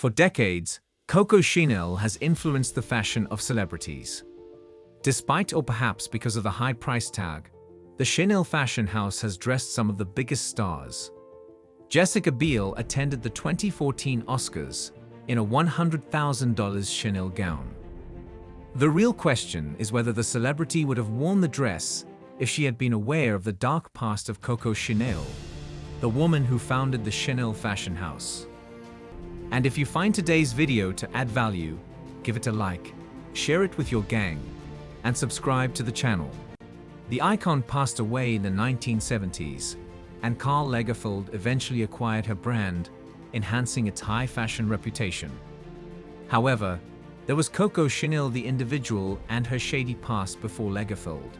For decades, Coco Chanel has influenced the fashion of celebrities. Despite or perhaps because of the high price tag, the Chanel fashion house has dressed some of the biggest stars. Jessica Biel attended the 2014 Oscars in a $100,000 Chanel gown. The real question is whether the celebrity would have worn the dress if she had been aware of the dark past of Coco Chanel, the woman who founded the Chanel fashion house. And if you find today's video to add value, give it a like, share it with your gang, and subscribe to the channel. The icon passed away in the 1970s, and Karl Lagerfeld eventually acquired her brand, enhancing its high fashion reputation. However, there was Coco Chanel the individual and her shady past before Lagerfeld,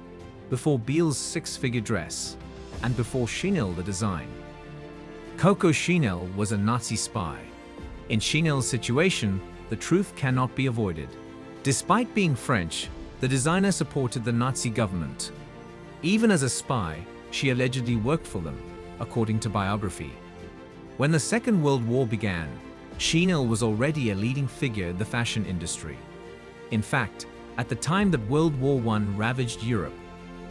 before Biel's six-figure dress, and before Chanel the design. Coco Chanel was a Nazi spy. In Chanel's situation, the truth cannot be avoided. Despite being French, the designer supported the Nazi government. Even as a spy, she allegedly worked for them, according to biography. When the Second World War began, Chanel was already a leading figure in the fashion industry. In fact, at the time that World War I ravaged Europe,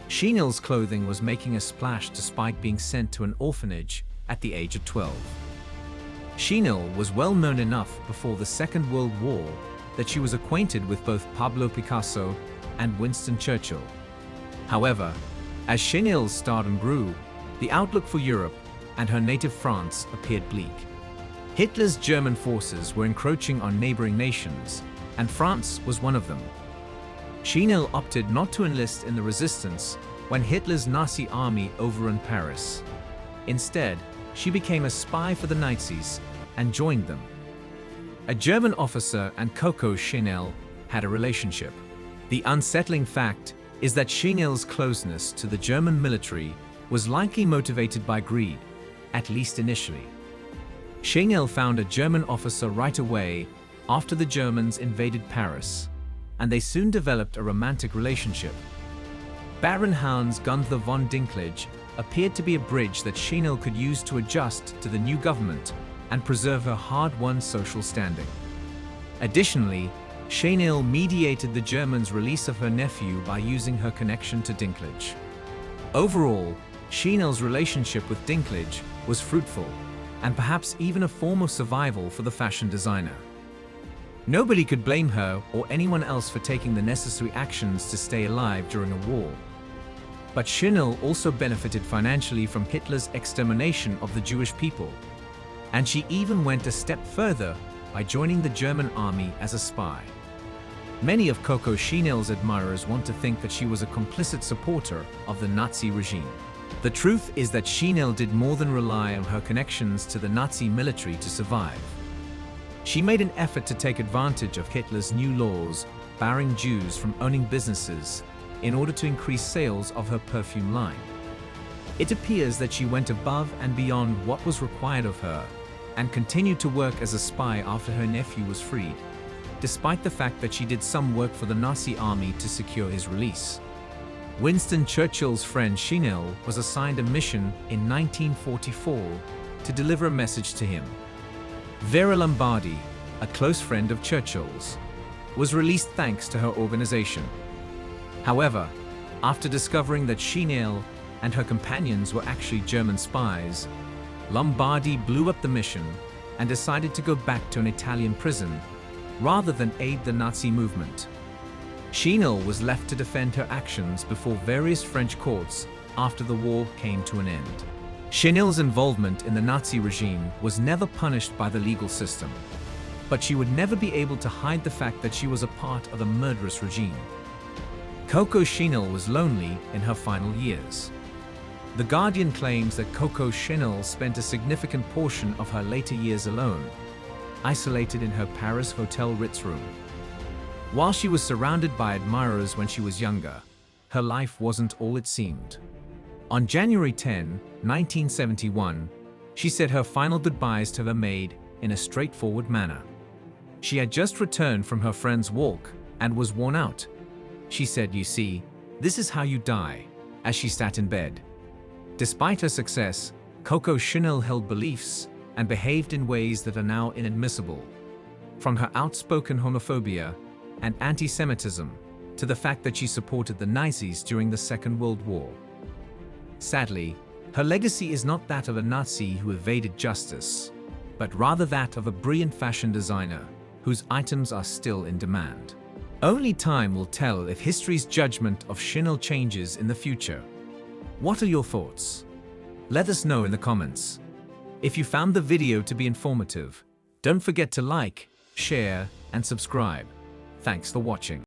Chanel's clothing was making a splash despite being sent to an orphanage at the age of 12. Chanel was well known enough before the Second World War that she was acquainted with both Pablo Picasso and Winston Churchill. However, as Chanel's stardom grew, the outlook for Europe and her native France appeared bleak. Hitler's German forces were encroaching on neighboring nations, and France was one of them. Chanel opted not to enlist in the resistance when Hitler's Nazi army overran Paris. Instead, she became a spy for the Nazis and joined them. A German officer and Coco Chanel had a relationship. The unsettling fact is that Chanel's closeness to the German military was likely motivated by greed, at least initially. Chanel found a German officer right away after the Germans invaded Paris, and they soon developed a romantic relationship. Baron Hans Gunther von Dinklage appeared to be a bridge that Chanel could use to adjust to the new government and preserve her hard-won social standing. Additionally, Chanel mediated the Germans' release of her nephew by using her connection to Dinklage. Overall, Chanel's relationship with Dinklage was fruitful, and perhaps even a form of survival for the fashion designer. Nobody could blame her or anyone else for taking the necessary actions to stay alive during a war. But Chanel also benefited financially from Hitler's extermination of the Jewish people, and she even went a step further by joining the German army as a spy. Many of Coco Chanel's admirers want to think that she was a complicit supporter of the Nazi regime. The truth is that Chanel did more than rely on her connections to the Nazi military to survive. She made an effort to take advantage of Hitler's new laws barring Jews from owning businesses in order to increase sales of her perfume line. It appears that she went above and beyond what was required of her and continued to work as a spy after her nephew was freed, despite the fact that she did some work for the Nazi army to secure his release. Winston Churchill's friend Chanel was assigned a mission in 1944 to deliver a message to him. Vera Lombardi, a close friend of Churchill's, was released thanks to her organization. However, after discovering that Chanel and her companions were actually German spies, Lombardi blew up the mission and decided to go back to an Italian prison rather than aid the Nazi movement. Chanel was left to defend her actions before various French courts after the war came to an end. Chanel's involvement in the Nazi regime was never punished by the legal system, but she would never be able to hide the fact that she was a part of a murderous regime. Coco Chanel was lonely in her final years. The Guardian claims that Coco Chanel spent a significant portion of her later years alone, isolated in her Paris Hotel Ritz room. While she was surrounded by admirers when she was younger, her life wasn't all it seemed. On January 10, 1971, she said her final goodbyes to her maid in a straightforward manner. She had just returned from her friend's walk and was worn out. She said, "You see, this is how you die," as she sat in bed. Despite her success, Coco Chanel held beliefs and behaved in ways that are now inadmissible. from her outspoken homophobia and anti-Semitism to the fact that she supported the Nazis during the Second World War. Sadly, her legacy is not that of a Nazi who evaded justice, but rather that of a brilliant fashion designer whose items are still in demand. Only time will tell if history's judgment of Chanel changes in the future. What are your thoughts? Let us know in the comments. If you found the video to be informative, don't forget to like, share, and subscribe. Thanks for watching.